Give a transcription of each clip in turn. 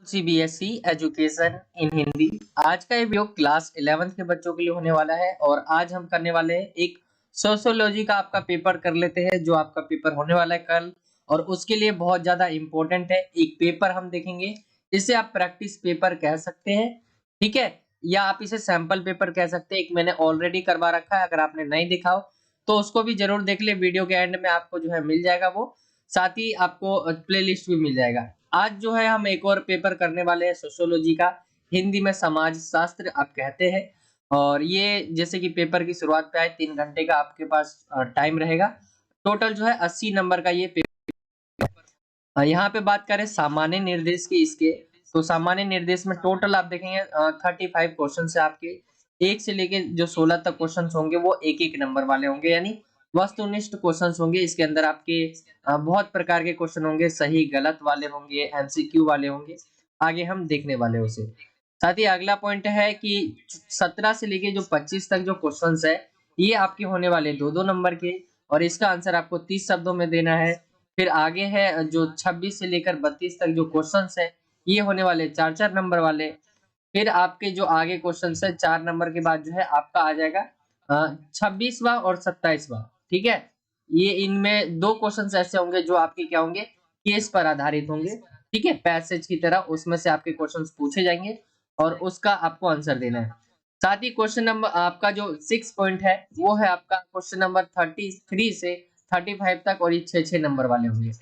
CBSE education in Hindi. आज का ये वीडियो क्लास 11th के बच्चों के लिए होने वाला है और आज हम करने वाले हैं एक सोशियोलॉजी का आपका पेपर कर लेते हैं जो आपका पेपर होने वाला है कल, और उसके लिए बहुत ज्यादा इम्पोर्टेंट है। एक पेपर हम देखेंगे, इसे आप प्रैक्टिस पेपर कह सकते हैं, ठीक है, या आप इसे सैंपल पेपर कह सकते हैं। एक मैंने ऑलरेडी करवा रखा है, अगर आपने नहीं देखा हो तो उसको भी जरूर देख ले। वीडियो के एंड में आपको जो है मिल जाएगा वो, साथ ही आपको प्लेलिस्ट भी मिल जाएगा। आज जो है हम एक और पेपर करने वाले हैं सोशियोलॉजी का, हिंदी में समाज शास्त्र आप कहते हैं। और ये जैसे कि पेपर की शुरुआत पे आए 3 घंटे का आपके पास टाइम रहेगा। टोटल जो है 80 नंबर का ये पेपर। यहाँ पे बात करें सामान्य निर्देश की इसके, तो सामान्य निर्देश में टोटल आप देखेंगे 35 क्वेश्चन है आपके। 1 से लेके जो 16 तक क्वेश्चन होंगे वो एक एक नंबर वाले होंगे, यानी वस्तुनिष्ठ क्वेश्चन होंगे। इसके अंदर आपके बहुत प्रकार के क्वेश्चन होंगे, सही गलत वाले होंगे, एमसीक्यू वाले होंगे, आगे हम देखने वाले उसे। साथ ही अगला पॉइंट है कि 17 से लेके जो 25 तक जो क्वेश्चन है ये आपके होने वाले 2-2 नंबर के, और इसका आंसर आपको 30 शब्दों में देना है। फिर आगे है जो 26 से लेकर 32 तक जो क्वेश्चंस है ये होने वाले 4-4 नंबर वाले। फिर आपके जो आगे क्वेश्चंस है 4 नंबर के बाद जो है आपका आ जाएगा 26वां और 27वां, ठीक है। ये इनमें 2 क्वेश्चंस ऐसे होंगे जो आपके क्या होंगे, केस पर आधारित होंगे, ठीक है, पैसेज की तरह उसमें से आपके क्वेश्चंस पूछे जाएंगे और उसका आपको आंसर देना है। साथ ही क्वेश्चन नंबर आपका जो 6 पॉइंट है वो है आपका क्वेश्चन नंबर 33 से 35 तक, और ये 6-6 नंबर वाले होंगे।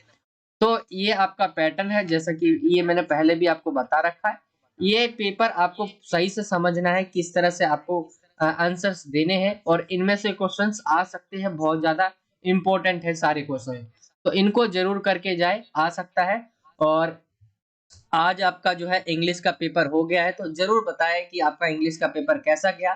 तो ये आपका पैटर्न है, जैसा कि ये मैंने पहले भी आपको बता रखा है। ये पेपर आपको सही से समझना है, किस तरह से आपको आंसर्स देने हैं, और इनमें से क्वेश्चंस आ सकते हैं, बहुत ज्यादा इंपॉर्टेंट है सारे क्वेश्चन, तो इनको जरूर करके जाए, आ सकता है। और आज आपका जो है इंग्लिश का पेपर हो गया है, तो जरूर बताएं कि आपका इंग्लिश का पेपर कैसा गया,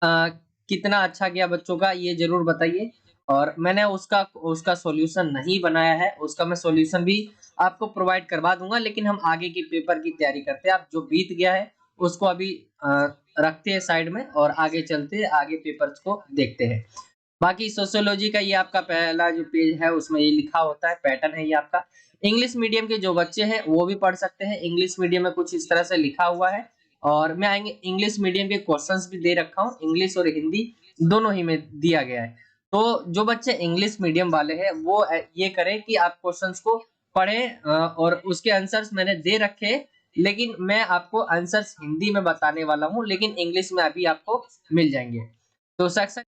अ, कितना अच्छा गया बच्चों का, ये जरूर बताइए। और मैंने उसका उसका सॉल्यूशन नहीं बनाया है, उसका मैं सॉल्यूशन भी आपको प्रोवाइड करवा दूंगा, लेकिन हम आगे की पेपर की तैयारी करते हैं। आप जो बीत गया है उसको अभी रखते हैं साइड में और आगे चलते हैं, आगे पेपर्स को देखते हैं। बाकी सोशियोलॉजी का ये आपका पहला जो पेज है उसमें ये लिखा होता है, पैटर्न है ये आपका। इंग्लिश मीडियम के जो बच्चे हैं वो भी पढ़ सकते हैं। इंग्लिश मीडियम में कुछ इस तरह से लिखा हुआ है, और मैं आएंगे इंग्लिश मीडियम के क्वेश्चंस भी दे रखा हूँ, इंग्लिश और हिंदी दोनों ही में दिया गया है। तो जो बच्चे इंग्लिश मीडियम वाले हैं वो ये करें कि आप क्वेश्चंस को पढ़ें, और उसके आंसर्स मैंने दे रखे हैं, लेकिन मैं आपको आंसर्स हिंदी में बताने वाला हूँ, लेकिन इंग्लिश में अभी आपको मिल जाएंगे। तो सेक्शन,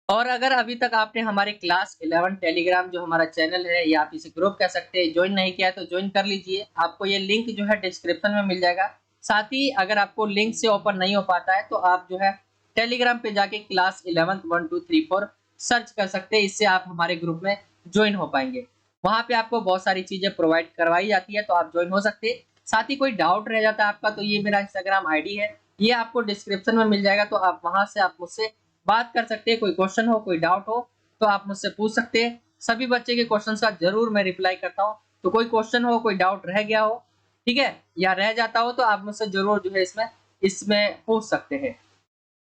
और अगर अभी तक आपने हमारे क्लास 11 टेलीग्राम जो हमारा चैनल है, या आप इसे ग्रुप कह सकते हैं, ज्वाइन नहीं किया है तो ज्वाइन कर लीजिए। आपको ये लिंक जो है डिस्क्रिप्शन में मिल जाएगा। साथ ही अगर आपको लिंक से ओपन नहीं हो पाता है तो आप जो है टेलीग्राम पे जाके क्लास 11 1 2 3 4 सर्च कर सकते हैं, इससे आप हमारे ग्रुप में ज्वाइन हो पाएंगे। वहां पे आपको बहुत सारी चीजें प्रोवाइड करवाई जाती है, तो आप ज्वाइन हो सकते हैं। साथ ही कोई डाउट रह जाता है आपका, तो ये मेरा इंस्टाग्राम आईडी है, ये आपको डिस्क्रिप्शन में मिल जाएगा, तो आप वहां से आप मुझसे बात कर सकते हैं। कोई क्वेश्चन हो, कोई डाउट हो तो आप मुझसे पूछ सकते हैं। सभी बच्चे के क्वेश्चंस का जरूर मैं रिप्लाई करता हूं, तो कोई क्वेश्चन हो, कोई डाउट रह गया हो, ठीक है, या रह जाता हो, तो आप मुझसे जरूर जो है इसमें इसमें पूछ सकते हैं।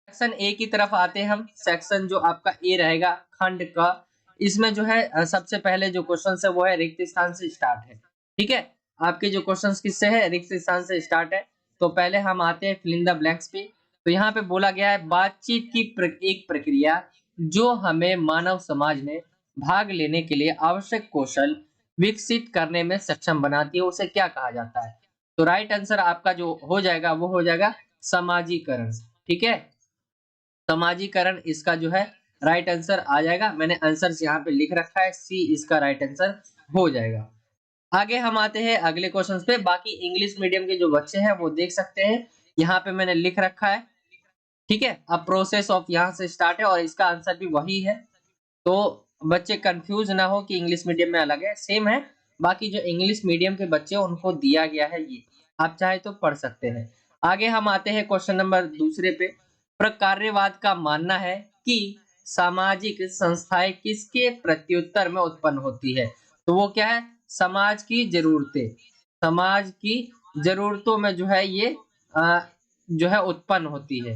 सेक्शन ए की तरफ आते हैं हम। सेक्शन जो आपका ए रहेगा खंड का, इसमें जो है सबसे पहले जो क्वेश्चन है वो है रिक्त स्थान से स्टार्ट है, ठीक है। आपके जो क्वेश्चन किससे है, रिक्त स्थान से स्टार्ट है। तो पहले हम आते हैं फिल इन द ब्लैंक्स पे। तो यहाँ पे बोला गया है बातचीत की एक प्रक्रिया जो हमें मानव समाज में भाग लेने के लिए आवश्यक कौशल विकसित करने में सक्षम बनाती है, उसे क्या कहा जाता है। तो राइट आंसर आपका जो हो जाएगा वो हो जाएगा समाजीकरण, ठीक है। समाजीकरण इसका जो है राइट आंसर आ जाएगा। मैंने आंसर यहाँ पे लिख रखा है, सी इसका राइट आंसर हो जाएगा। आगे हम आते हैं अगले क्वेश्चन पे। बाकी इंग्लिश मीडियम के जो बच्चे हैं वो देख सकते हैं, यहाँ पे मैंने लिख रखा है, ठीक है। अब प्रोसेस ऑफ यहाँ से स्टार्ट है और इसका आंसर भी वही है, तो बच्चे कंफ्यूज ना हो कि इंग्लिश मीडियम में अलग है, सेम है। बाकी जो इंग्लिश मीडियम के बच्चे उनको दिया गया है ये, आप चाहे तो पढ़ सकते हैं। आगे हम आते हैं क्वेश्चन नंबर दूसरे पे। प्रकार्यवाद का मानना है कि सामाजिक संस्थाएं किसके प्रत्युत्तर में उत्पन्न होती है। तो वो क्या है, समाज की जरूरतें, समाज की जरूरतों में जो है ये जो है उत्पन्न होती है,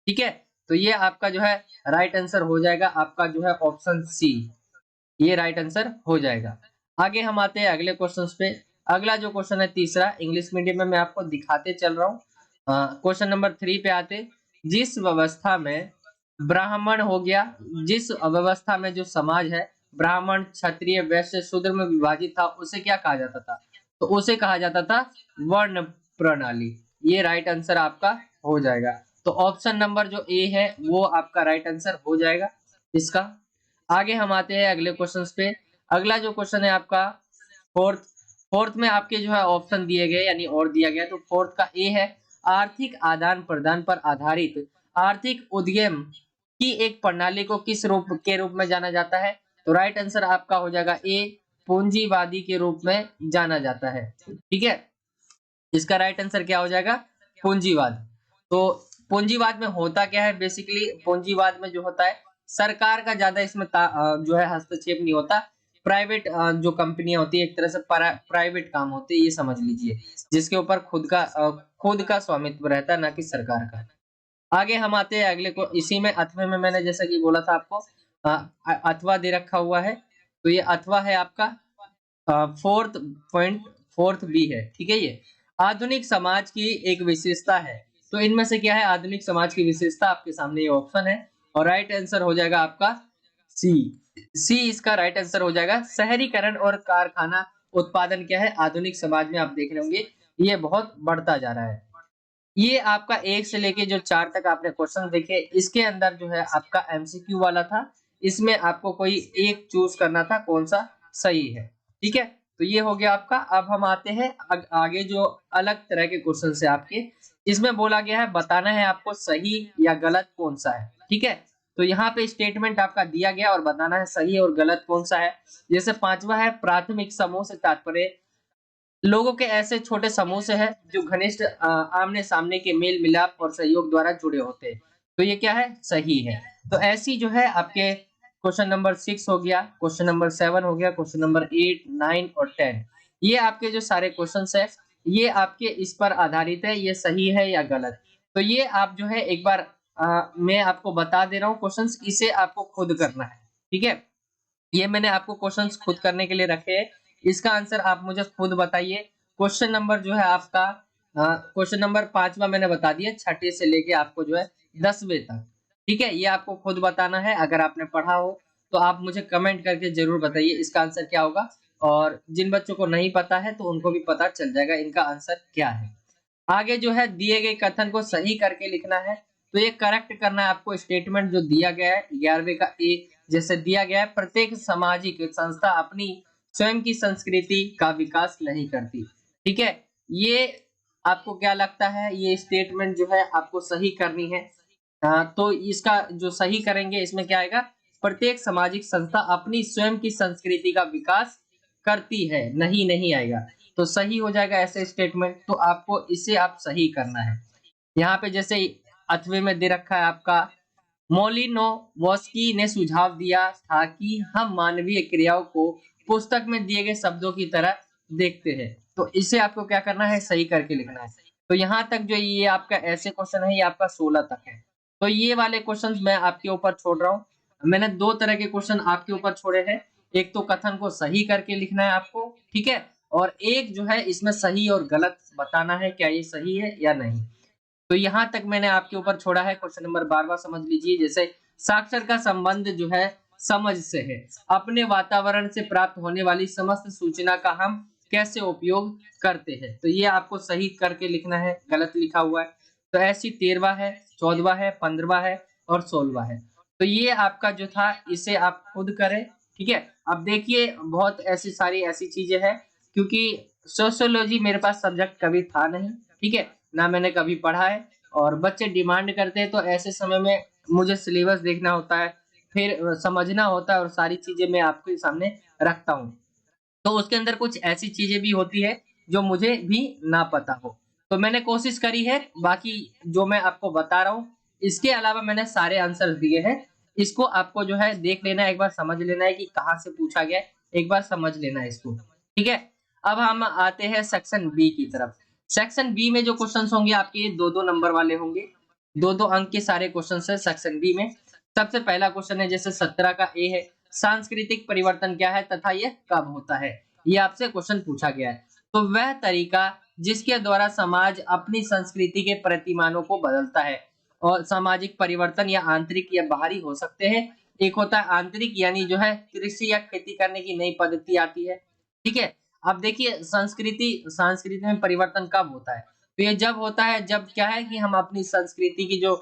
ठीक है। तो ये आपका जो है राइट आंसर हो जाएगा, आपका जो है ऑप्शन सी, ये राइट आंसर हो जाएगा। आगे हम आते हैं अगले क्वेश्चंस पे। अगला जो क्वेश्चन है तीसरा, इंग्लिश मीडियम में मैं आपको दिखाते चल रहा हूँ। क्वेश्चन नंबर 3 पे आते, जिस व्यवस्था में ब्राह्मण हो गया, जिस व्यवस्था में जो समाज है ब्राह्मण क्षत्रिय वैश्य शूद्र में विभाजित था, उसे क्या कहा जाता था? तो उसे कहा जाता था वर्ण प्रणाली। ये राइट आंसर आपका हो जाएगा। तो ऑप्शन नंबर जो ए है वो आपका राइट आंसर हो जाएगा इसका। आगे हम आते हैं अगले क्वेश्चन पे। अगला जो क्वेश्चन है आपका फोर्थ। फोर्थ में आपके जो है ऑप्शन दिए गए यानी और दिया गया, तो फोर्थ का ए है, आर्थिक आदान प्रदान पर आधारित आर्थिक उद्यम की एक प्रणाली को किस रूप में जाना जाता है? तो राइट आंसर आपका हो जाएगा ए, पूंजीवादी के रूप में जाना जाता है। ठीक है, इसका राइट आंसर क्या हो जाएगा? पूंजीवाद। तो पूंजीवाद में होता क्या है? बेसिकली पूंजीवाद में जो होता है सरकार का ज्यादा इसमें जो है हस्तक्षेप नहीं होता। प्राइवेट जो कंपनियां होती है एक तरह से प्राइवेट काम होते हैं, ये समझ लीजिए, जिसके ऊपर खुद का स्वामित्व रहता है, ना कि सरकार का। आगे हम आते हैं अगले को। इसी में अथवा में मैंने जैसा कि बोला था आपको अथवा दे रखा हुआ है, तो ये अथवा है आपका फोर्थ पॉइंट, फोर्थ बी है। ठीक है, ये आधुनिक समाज की एक विशेषता है। तो इनमें से क्या है आधुनिक समाज की विशेषता? आपके सामने ये ऑप्शन है और राइट आंसर हो जाएगा आपका सी। सी इसका राइट आंसर हो जाएगा। शहरीकरण और कारखाना उत्पादन क्या है आधुनिक समाज में? आप देख रहे होंगे ये बहुत बढ़ता जा रहा है। ये आपका 1 से लेके जो 4 तक आपने क्वेश्चन देखे, इसके अंदर जो है आपका एमसीक्यू वाला था। इसमें आपको कोई एक चूज करना था कौन सा सही है। ठीक है, तो ये हो गया आपका। अब हम आते हैं आगे जो अलग तरह के क्वेश्चन है आपके। इसमें बोला गया है बताना है आपको सही या गलत कौन सा है। ठीक है, तो यहाँ पे स्टेटमेंट आपका दिया गया और बताना है सही और गलत कौन सा है। जैसे पांचवा है, प्राथमिक समूह से तात्पर्य लोगों के ऐसे छोटे समूह से है जो घनिष्ठ आमने सामने के मेल मिलाप और सहयोग द्वारा जुड़े होते हैं। तो ये क्या है? सही है। तो ऐसी जो है आपके क्वेश्चन नंबर 6 हो गया, क्वेश्चन नंबर 7 हो गया, क्वेश्चन नंबर 8, 9 और 10, ये आपके जो सारे क्वेश्चन है ये आपके इस पर आधारित है, ये सही है या गलत। तो ये आप जो है एक बार मैं आपको बता दे रहा हूँ क्वेश्चंस, इसे आपको खुद करना है। ठीक है, ये मैंने आपको क्वेश्चंस खुद करने के लिए रखे हैं। इसका आंसर आप मुझे खुद बताइए। क्वेश्चन नंबर जो है आपका क्वेश्चन नंबर 5वां मैंने बता दिया, छठे से लेके आपको जो है 10वें तक। ठीक है, ये आपको खुद बताना है। अगर आपने पढ़ा हो तो आप मुझे कमेंट करके जरूर बताइए इसका आंसर क्या होगा। और जिन बच्चों को नहीं पता है तो उनको भी पता चल जाएगा इनका आंसर क्या है। आगे जो है दिए गए कथन को सही करके लिखना है। तो ये करेक्ट करना है आपको। स्टेटमेंट जो दिया गया है 11वें का ए जैसे दिया गया है, प्रत्येक सामाजिक संस्था अपनी स्वयं की संस्कृति का विकास नहीं करती। ठीक है, ये आपको क्या लगता है? ये स्टेटमेंट जो है आपको सही करनी है। तो इसका जो सही करेंगे इसमें क्या आएगा? प्रत्येक सामाजिक संस्था अपनी स्वयं की संस्कृति का विकास करती है, नहीं नहीं आएगा। तो सही हो जाएगा ऐसे स्टेटमेंट। तो आपको इसे आप सही करना है। यहाँ पे जैसे अथवे में दे रखा है आपका, मोलिनोवस्की ने सुझाव दिया था कि हम मानवीय क्रियाओं को पुस्तक में दिए गए शब्दों की तरह देखते हैं। तो इसे आपको क्या करना है? सही करके लिखना है। तो यहाँ तक जो ये आपका ऐसे क्वेश्चन है ये आपका 16 तक है। तो ये वाले क्वेश्चन मैं आपके ऊपर छोड़ रहा हूँ। मैंने दो तरह के क्वेश्चन आपके ऊपर छोड़े हैं। एक तो कथन को सही करके लिखना है आपको, ठीक है, और एक जो है इसमें सही और गलत बताना है, क्या ये सही है या नहीं। तो यहां तक मैंने आपके ऊपर छोड़ा है। क्वेश्चन नंबर 12 समझ लीजिए। जैसे साक्षर का संबंध जो है समझ से है, अपने वातावरण से प्राप्त होने वाली समस्त सूचना का हम कैसे उपयोग करते हैं। तो ये आपको सही करके लिखना है, गलत लिखा हुआ है। तो ऐसी 13वां है, 14वां है, 15वां है और 16वां है। तो ये आपका जो था इसे आप खुद करें। ठीक है, अब देखिए बहुत ऐसी सारी ऐसी चीजें हैं, क्योंकि सोशियोलॉजी मेरे पास सब्जेक्ट कभी था नहीं। ठीक है, ना मैंने कभी पढ़ा है, और बच्चे डिमांड करते हैं तो ऐसे समय में मुझे सिलेबस देखना होता है, फिर समझना होता है और सारी चीजें मैं आपके सामने रखता हूँ। तो उसके अंदर कुछ ऐसी चीजें भी होती है जो मुझे भी ना पता हो। तो मैंने कोशिश करी है, बाकी जो मैं आपको बता रहा हूँ इसके अलावा मैंने सारे आंसर दिए हैं। इसको आपको जो है देख लेना है, एक बार समझ लेना है कि कहाँ से पूछा गया है, एक बार समझ लेना है इसको। ठीक है, अब हम आते हैं सेक्शन बी की तरफ। सेक्शन बी में जो क्वेश्चन होंगे आपके 2-2 नंबर वाले होंगे, 2-2 अंक के सारे क्वेश्चन है सेक्शन बी में। सबसे पहला क्वेश्चन है जैसे 17 का ए है, सांस्कृतिक परिवर्तन क्या है तथा यह कब होता है। ये आपसे क्वेश्चन पूछा गया है। तो वह तरीका जिसके द्वारा समाज अपनी संस्कृति के प्रतिमानों को बदलता है। और सामाजिक परिवर्तन या आंतरिक या बाहरी हो सकते हैं। एक होता है आंतरिक, यानी जो है कृषि या खेती करने की नई पद्धति आती है। ठीक है। अब देखिए संस्कृति में परिवर्तन कब होता है? तो ये जब होता है जब क्या है कि हम अपनी संस्कृति की जो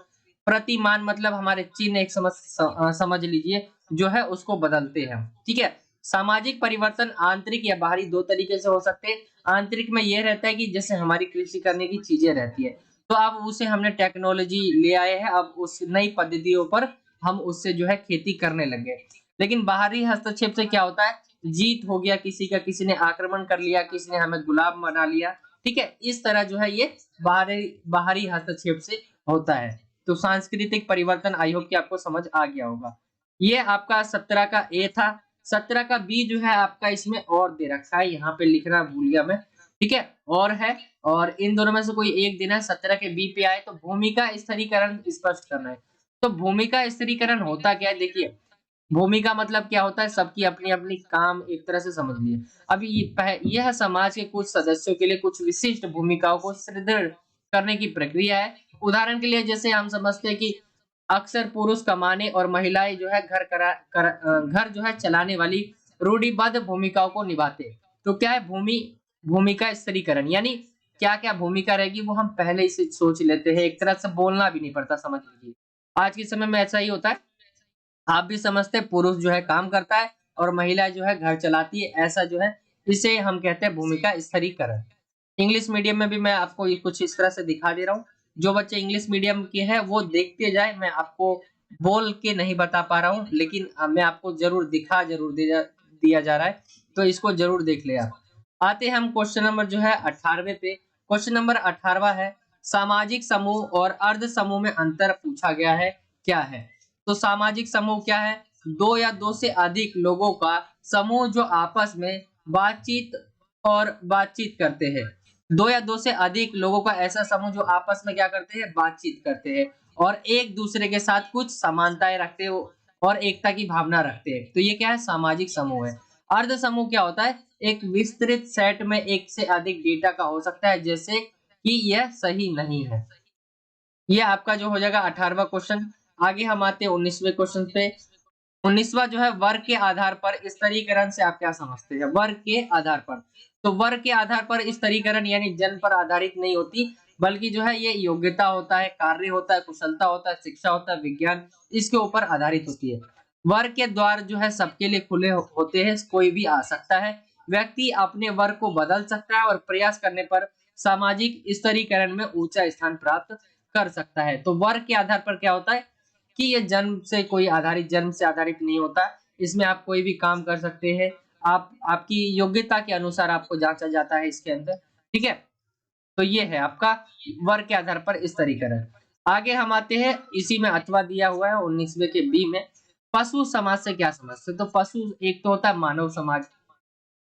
प्रतिमान मतलब हमारे चिन्ह एक समझ लीजिए जो है उसको बदलते हैं। ठीक है। सामाजिक परिवर्तन आंतरिक या बाहरी दो तरीके से हो सकते हैं। आंतरिक में ये रहता है कि जैसे हमारी कृषि करने की चीजें रहती है, तो अब उसे हमने टेक्नोलॉजी ले आए हैं, अब उस नई पद्धतियों पर हम उससे जो है खेती करने लग गए। लेकिन बाहरी हस्तक्षेप से क्या होता है? जीत हो गया किसी का, किसी ने आक्रमण कर लिया, किसी ने हमें गुलाम बना लिया। ठीक है। इस तरह जो है ये बाहरी बाहरी हस्तक्षेप से होता है। तो सांस्कृतिक परिवर्तन आई होप कि आपको समझ आ गया होगा। ये आपका 17 का ए था। 17 का बी जो है आपका इसमें और दे रखा है, यहाँ पे लिखना भूल गया मैं। ठीक है। और है, और इन दोनों में से कोई एक दिन है। 17 के बी पे आए तो भूमिका स्थिरीकरण स्पष्ट करना है। तो भूमिका स्थिरीकरण होता क्या है? देखिए, भूमिका मतलब क्या होता है? सबकी अपनी अपनी काम एक तरह से समझ लिए। अभी यह समाज के कुछ सदस्यों के लिए कुछ विशिष्ट भूमिकाओं को सुदृढ़ करने की प्रक्रिया है। उदाहरण के लिए जैसे हम समझते हैं कि अक्सर पुरुष कमाने और महिलाएं जो है घर जो है चलाने वाली रूढ़िबद्ध भूमिकाओं को निभाते हैं। तो क्या है भूमिका स्थिरीकरण, यानी क्या क्या भूमिका रहेगी वो हम पहले ही से सोच लेते हैं, एक तरह से बोलना भी नहीं पड़ता, समझ लीजिए। आज के समय में ऐसा ही होता है। आप भी समझते हैं पुरुष जो है काम करता है और महिला जो है घर चलाती है, ऐसा जो है इसे हम कहते हैं भूमिका स्थिरीकरण। इंग्लिश मीडियम में भी मैं आपको ये कुछ इस तरह से दिखा दे रहा हूँ। जो बच्चे इंग्लिश मीडियम के हैं वो देखते जाए, मैं आपको बोल के नहीं बता पा रहा हूँ, लेकिन मैं आपको जरूर दिया जा रहा है, तो इसको जरूर देख ले आप। आते हैं हम क्वेश्चन नंबर जो है 18वें पे। क्वेश्चन नंबर 18वां है, सामाजिक समूह और अर्ध समूह में अंतर पूछा गया है, क्या है? तो सामाजिक समूह क्या है? दो या दो से अधिक लोगों का समूह जो आपस में बातचीत करते हैं। दो या दो से अधिक लोगों का ऐसा समूह जो आपस में क्या करते हैं? बातचीत करते हैं और एक दूसरे के साथ कुछ समानताएं रखते हो और एकता की भावना रखते हैं। तो ये क्या है? सामाजिक समूह है। अर्ध समूह क्या होता है? एक विस्तृत सेट में एक से अधिक डेटा का हो सकता है, जैसे कि यह सही नहीं है। ये आपका जो हो जाएगा 18वां क्वेश्चन। आगे हम आते हैं 19वें क्वेश्चन पे। 19वां जो है वर्ग के आधार पर स्तरीकरण से आप क्या समझते हैं? वर्ग के आधार पर, तो वर्ग के आधार पर स्तरीकरण यानी जन्म पर आधारित नहीं होती, बल्कि जो है ये योग्यता होता है, कार्य होता है, कुशलता होता है, शिक्षा होता है, विज्ञान, इसके ऊपर आधारित होती है। वर्ग के द्वार जो है सबके लिए खुले होते हैं, कोई भी आ सकता है। व्यक्ति अपने वर्ग को बदल सकता है और प्रयास करने पर सामाजिक स्तरीकरण में ऊंचा स्थान प्राप्त कर सकता है। तो वर्ग के आधार पर क्या होता है कि ये जन्म से आधारित नहीं होता। इसमें आप कोई भी काम कर सकते हैं। आप आपकी योग्यता के अनुसार आपको जांचा जाता है इसके अंदर। ठीक है। तो ये है आपका वर्ग के आधार पर इस तरीके है। आगे हम आते हैं, इसी में अथवा दिया हुआ है 19वें के बी में। पशु समाज से क्या समझते हैं? तो पशु एक तो होता है मानव समाज।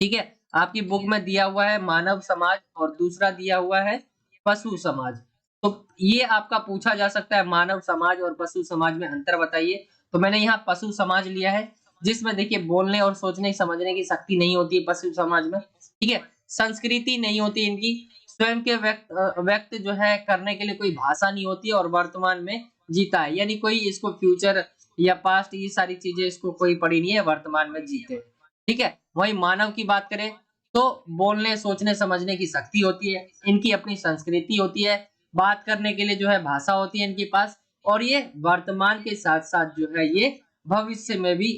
ठीक है। आपकी बुक में दिया हुआ है मानव समाज और दूसरा दिया हुआ है पशु समाज। तो ये आपका पूछा जा सकता है मानव समाज और पशु समाज में अंतर बताइए। तो मैंने यहाँ पशु समाज लिया है, जिसमें देखिए बोलने और सोचने समझने की शक्ति नहीं होती है पशु समाज में। ठीक है। संस्कृति नहीं होती इनकी, स्वयं के व्यक्त जो है करने के लिए कोई भाषा नहीं होती और वर्तमान में जीता है, यानी कोई इसको फ्यूचर या पास्ट ये सारी चीजें इसको कोई पड़ी नहीं है, वर्तमान में जीते। ठीक है। वही मानव की बात करें तो बोलने सोचने समझने की शक्ति होती है, इनकी अपनी संस्कृति होती है, बात करने के लिए जो है भाषा होती है इनके पास, और ये वर्तमान के साथ साथ जो है ये भविष्य में भी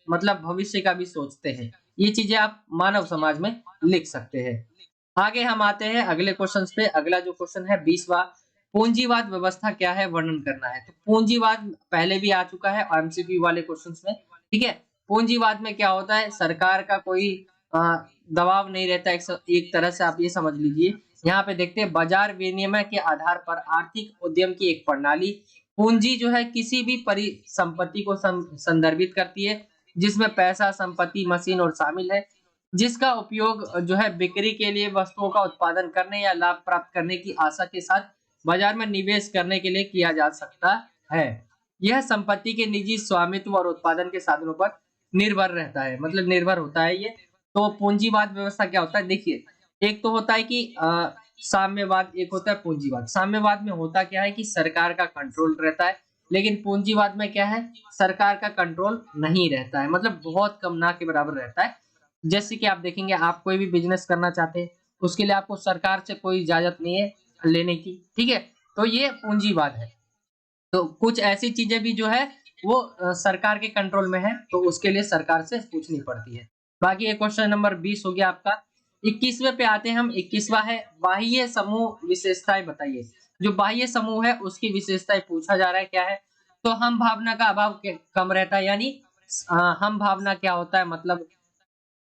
मतलब भविष्य का भी सोचते हैं। ये चीजें आप मानव समाज में लिख सकते हैं। आगे हम आते हैं अगले क्वेश्चन पे। अगला जो क्वेश्चन है 20वां, पूंजीवाद व्यवस्था क्या है वर्णन करना है। तो पूंजीवाद पहले भी आ चुका है एमसीक्यू वाले क्वेश्चंस में। ठीक है। पूंजीवाद में क्या होता है? सरकार का कोई दबाव नहीं रहता, एक तरह से आप ये समझ लीजिए। यहाँ पे देखते हैं बाजार विनिमय के आधार पर आर्थिक उद्यम की एक प्रणाली। पूंजी जो है किसी भी परिसंपत्ति को संदर्भित करती है जिसमें पैसा, संपत्ति, मशीन और शामिल है, जिसका उपयोग जो है बिक्री के लिए वस्तुओं का उत्पादन करने या लाभ प्राप्त करने की आशा के साथ बाजार में निवेश करने के लिए किया जा सकता है। यह संपत्ति के निजी स्वामित्व और उत्पादन के साधनों पर निर्भर रहता है, मतलब निर्भर होता है ये। तो पूंजीवाद व्यवस्था क्या होता है? देखिए, एक तो होता है कि साम्यवाद, एक होता है पूंजीवाद। साम्यवाद में होता क्या है कि सरकार का कंट्रोल रहता है, लेकिन पूंजीवाद में क्या है, सरकार का कंट्रोल नहीं रहता है, मतलब बहुत कम, ना के बराबर रहता है। जैसे कि आप देखेंगे, आप कोई भी बिजनेस करना चाहते हैं, उसके लिए आपको सरकार से कोई इजाजत नहीं है लेने की, ठीक है, तो ये पूंजीवाद है। तो कुछ ऐसी चीजें भी जो है वो सरकार के कंट्रोल में है, तो उसके लिए सरकार से पूछनी पड़ती है। बाकी ये क्वेश्चन नंबर 20 हो गया आपका। 21वें पे आते हैं हम। 21वां है बाह्य समूह विशेषताएं बताइए। जो बाह्य समूह है उसकी विशेषताएं पूछा जा रहा है, क्या है, तो हम भावना का अभाव कम रहता है, यानी हम भावना क्या होता है, मतलब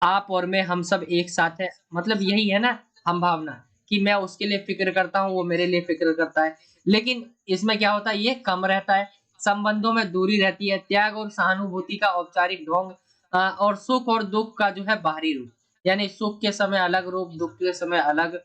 आप और मैं, हम सब एक साथ है, मतलब यही है ना हम भावना, कि मैं उसके लिए फिक्र करता हूँ, वो मेरे लिए फिक्र करता है। लेकिन इसमें क्या होता है, ये कम रहता है। संबंधों में दूरी रहती है, त्याग और सहानुभूति का औपचारिक ढोंग, और सुख और दुख का जो है बाहरी रूप, यानी सुख के समय अलग रूप, दुख के समय अलग,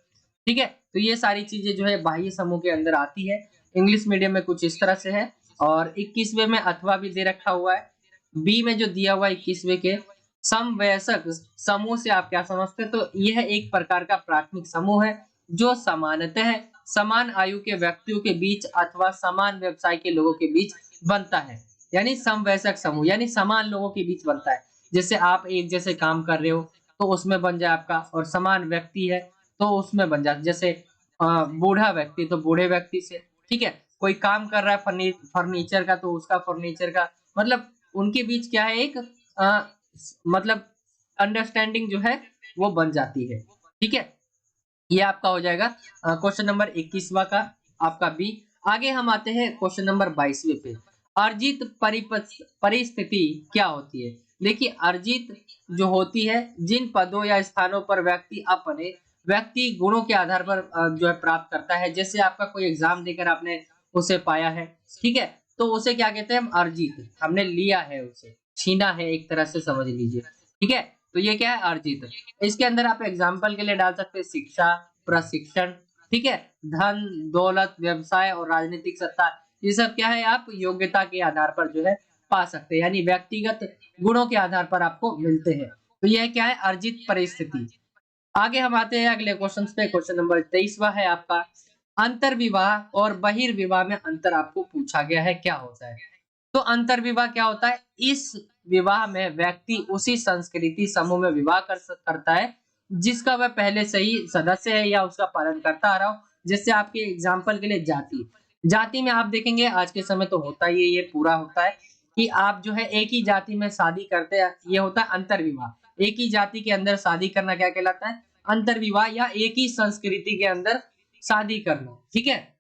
ठीक है। तो ये सारी चीजें जो है बाह्य समूह के अंदर आती है। इंग्लिश मीडियम में कुछ इस तरह से है। और 21वें में अथवा भी दे रखा हुआ है। बी में जो दिया हुआ है 21वें के, समवयस्क समूह से आप क्या समझते हैं, तो यह एक प्रकार का प्राथमिक समूह है जो सामान्यतः समान आयु के व्यक्तियों के बीच अथवा समान व्यवसाय के लोगों के बीच बनता है। यानी समवयस्क समूह यानी समान लोगों के बीच बनता है। जैसे आप एक जैसे काम कर रहे हो तो उसमें बन जाए आपका, और समान व्यक्ति है तो उसमें बन जाए, जैसे बूढ़ा व्यक्ति तो बूढ़े व्यक्ति से, ठीक है। कोई काम कर रहा है फर्नीचर का, तो उसका फर्नीचर का, मतलब उनके बीच क्या है, एक मतलब अंडरस्टैंडिंग जो है वो बन जाती है, ठीक है। ये आपका हो जाएगा क्वेश्चन नंबर 21वां का, आपका बी। आगे हम आते हैं क्वेश्चन नंबर 22वें पे। अर्जित परिस्थिति क्या होती है। देखिए, अर्जित जो होती है, जिन पदों या स्थानों पर व्यक्ति अपने व्यक्ति गुणों के आधार पर जो है प्राप्त करता है। जैसे आपका कोई एग्जाम देकर आपने उसे पाया है, ठीक है, तो उसे क्या कहते हैं हम, अर्जित, हमने लिया है, उसे छीना है, एक तरह से समझ लीजिए, ठीक है। तो ये क्या है, अर्जित। इसके अंदर आप एग्जाम्पल के लिए डाल सकते हैं शिक्षा, प्रशिक्षण, ठीक है, धन दौलत, व्यवसाय और राजनीतिक सत्ता। ये सब क्या है, आप योग्यता के आधार पर जो है पा सकते हैं, यानी व्यक्तिगत गुणों के आधार पर आपको मिलते हैं। तो यह क्या है, अर्जित परिस्थिति। आगे हम आते हैं अगले क्वेश्चन पे। क्वेश्चन नंबर 23वां है आपका, अंतर विवाह और बहिर्विवाह में अंतर आपको पूछा गया है, क्या होता है। तो अंतर विवाह क्या होता है, इस विवाह में व्यक्ति उसी संस्कृति समूह में विवाह करता है जिसका वह पहले से ही सदस्य है या उसका पालन करता आ रहा हो। जैसे आपके एग्जाम्पल के लिए जाति, जाति में आप देखेंगे आज के समय तो होता ही है, ये पूरा होता है कि आप जो है एक ही जाति में शादी करते हैं, ये होता है अंतर विवाह। एक ही जाति के अंदर शादी करना क्या कहलाता है, अंतर विवाह, या एक ही संस्कृति के अंदर शादी करना, ठीक है।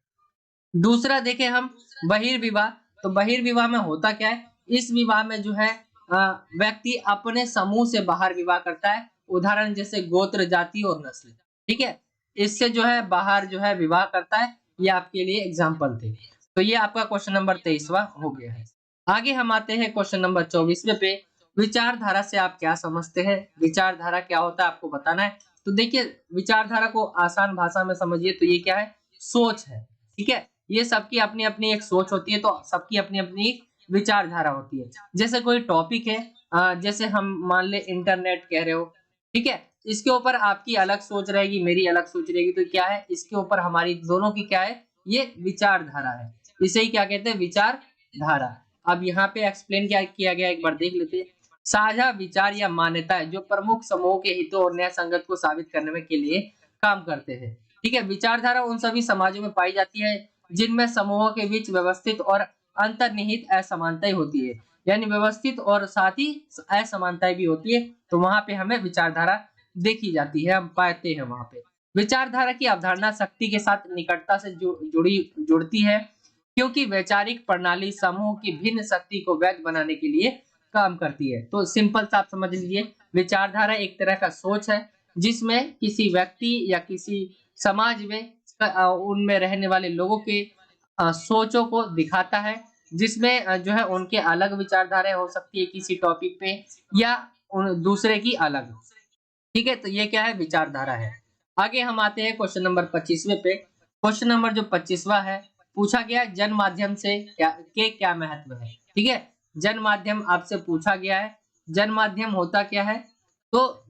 दूसरा देखें हम, बहिर्विवाह। तो बहिर्विवाह में होता क्या है, इस विवाह में जो है व्यक्ति अपने समूह से बाहर विवाह करता है। उदाहरण जैसे गोत्र, जाति और नस्ल, ठीक है, इससे जो है बाहर जो है विवाह करता है। ये आपके लिए एग्जाम्पल थे। तो ये आपका क्वेश्चन नंबर 23वां हो गया है। आगे हम आते हैं क्वेश्चन नंबर 24वें पे। विचारधारा से आप क्या समझते हैं, विचारधारा क्या होता है आपको बताना है। तो देखिए, विचारधारा को आसान भाषा में समझिए तो ये क्या है, सोच है, ठीक है। ये सबकी अपनी अपनी एक सोच होती है, तो सबकी अपनी अपनी एक विचारधारा होती है। जैसे कोई टॉपिक है, जैसे हम मान ले इंटरनेट कह रहे हो, ठीक है, इसके ऊपर आपकी अलग सोच रहेगी, मेरी अलग सोच रहेगी, तो क्या है, इसके ऊपर हमारी दोनों की क्या है, ये विचारधारा है। इसे ही क्या कहते हैं, विचारधारा। अब यहाँ पे एक्सप्लेन क्या किया गया, एक बार देख लेते हैं। साझा विचार या मान्यताएं जो प्रमुख समूह के हितों और न्याय संगत को साबित करने में के लिए काम करते हैं, ठीक है। विचारधारा उन सभी समाजों में पाई जाती है जिनमें समूहों के बीच व्यवस्थित और अंतर्निहित असमानताएं होती है, यानी व्यवस्थित और साथ ही असमानताएं भी होती है, तो वहां पे हमें विचारधारा देखी जाती है, हम पाते हैं वहां पे। विचारधारा की अवधारणा शक्ति के साथ निकटता से जुड़ती है, क्योंकि वैचारिक प्रणाली समूह की भिन्न शक्ति को वैध बनाने के लिए काम करती है। तो सिंपल सा आप समझ लीजिए, विचारधारा एक तरह का सोच है जिसमें किसी व्यक्ति या किसी समाज में उनमें रहने वाले लोगों के सोचों को दिखाता है, जिसमें जो है उनके अलग विचारधाराएं हो सकती है किसी टॉपिक पे, या दूसरे की अलग, ठीक है। तो ये क्या है, विचारधारा है। आगे हम आते हैं क्वेश्चन नंबर 25वें पे। क्वेश्चन नंबर जो 25वां है, पूछा गया जन माध्यम से क्या महत्व है, ठीक है। जन माध्यम आपसे पूछा गया है, जन माध्यम होता क्या है, तो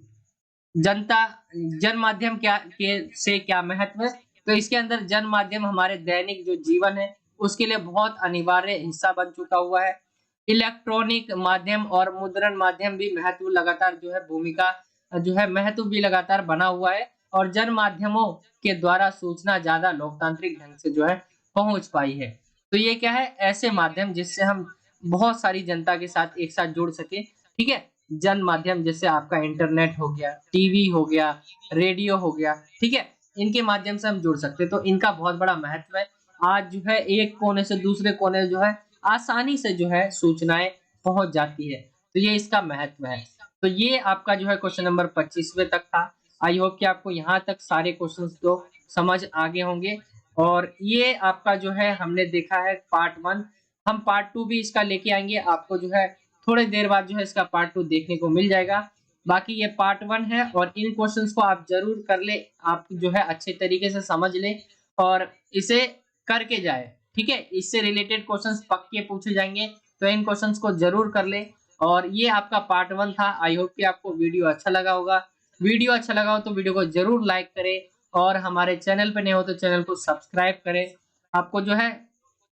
जनता जन माध्यम क्या के से क्या महत्व है? तो इसके अंदर जन माध्यम हमारे दैनिक जो जीवन है उसके लिए बहुत अनिवार्य हिस्सा बन चुका हुआ है। इलेक्ट्रॉनिक माध्यम और मुद्रण माध्यम भी महत्व लगातार जो है भूमिका जो है महत्व भी लगातार बना हुआ है और जन माध्यमों के द्वारा सूचना ज्यादा लोकतांत्रिक ढंग से जो है पहुंच पाई है। तो ये क्या है? ऐसे माध्यम जिससे हम बहुत सारी जनता के साथ एक साथ जुड़ सके। ठीक है? जन माध्यम जैसे आपका इंटरनेट हो गया, टीवी हो गया, रेडियो हो गया, ठीक है? इनके माध्यम से हम जुड़ सकते हैं, तो इनका बहुत बड़ा महत्व है। आज जो है एक कोने से दूसरे कोने जो है आसानी से जो है सूचनाएं पहुंच जाती है, तो ये इसका महत्व है। तो ये आपका जो है क्वेश्चन नंबर 25वें तक था। आई होप कि आपको यहाँ तक सारे क्वेश्चंस तो समझ आ गए होंगे। और ये आपका जो है हमने देखा है पार्ट 1। हम पार्ट 2 भी इसका लेके आएंगे, आपको जो है थोड़ी देर बाद जो है इसका पार्ट 2 देखने को मिल जाएगा। बाकी ये पार्ट 1 है और इन क्वेश्चंस को आप जरूर कर ले, आप जो है अच्छे तरीके से समझ ले और इसे करके जाए। ठीक है? इससे रिलेटेड क्वेश्चंस पक्के पूछे जाएंगे, तो इन क्वेश्चंस को जरूर कर ले। और ये आपका पार्ट 1 था। आई होप कि आपको वीडियो अच्छा लगा होगा। वीडियो अच्छा लगा हो तो वीडियो को जरूर लाइक करें और हमारे चैनल पे नए हो तो चैनल को सब्सक्राइब करें। आपको जो है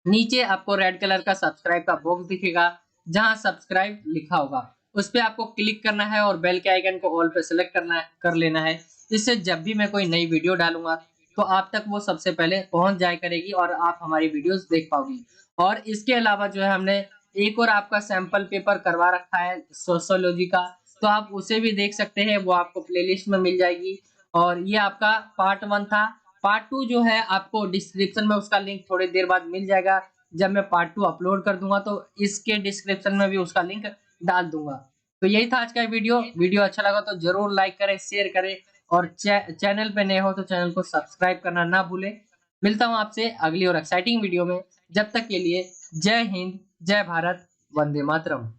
नीचे आपको रेड कलर का सब्सक्राइब का बॉक्स दिखेगा, जहां सब्सक्राइब लिखा होगा उस पे आपको क्लिक करना है और बेल के आइकन को ऑल पे सेलेक्ट कर लेना है। इससे जब भी मैं कोई नई वीडियो डालूंगा तो आप तक वो सबसे पहले पहुंच जाया करेगी और आप हमारी वीडियोस देख पाओगी। और इसके अलावा जो है हमने एक और आपका सैंपल पेपर करवा रखा है सोशियोलॉजी का, तो आप उसे भी देख सकते हैं, वो आपको प्लेलिस्ट में मिल जाएगी। और ये आपका पार्ट 1 था। पार्ट 2 जो है आपको डिस्क्रिप्शन में उसका लिंक थोड़ी देर बाद मिल जाएगा। जब मैं पार्ट 2 अपलोड कर दूंगा तो इसके डिस्क्रिप्शन में भी उसका लिंक डाल दूंगा। तो यही था आज का वीडियो। वीडियो अच्छा लगा तो जरूर लाइक करें, शेयर करें और चैनल पे नए हो तो चैनल को सब्सक्राइब करना ना भूलें। मिलता हूं आपसे अगली और एक्साइटिंग वीडियो में। जब तक के लिए जय हिंद, जय भारत, वंदे मातरम।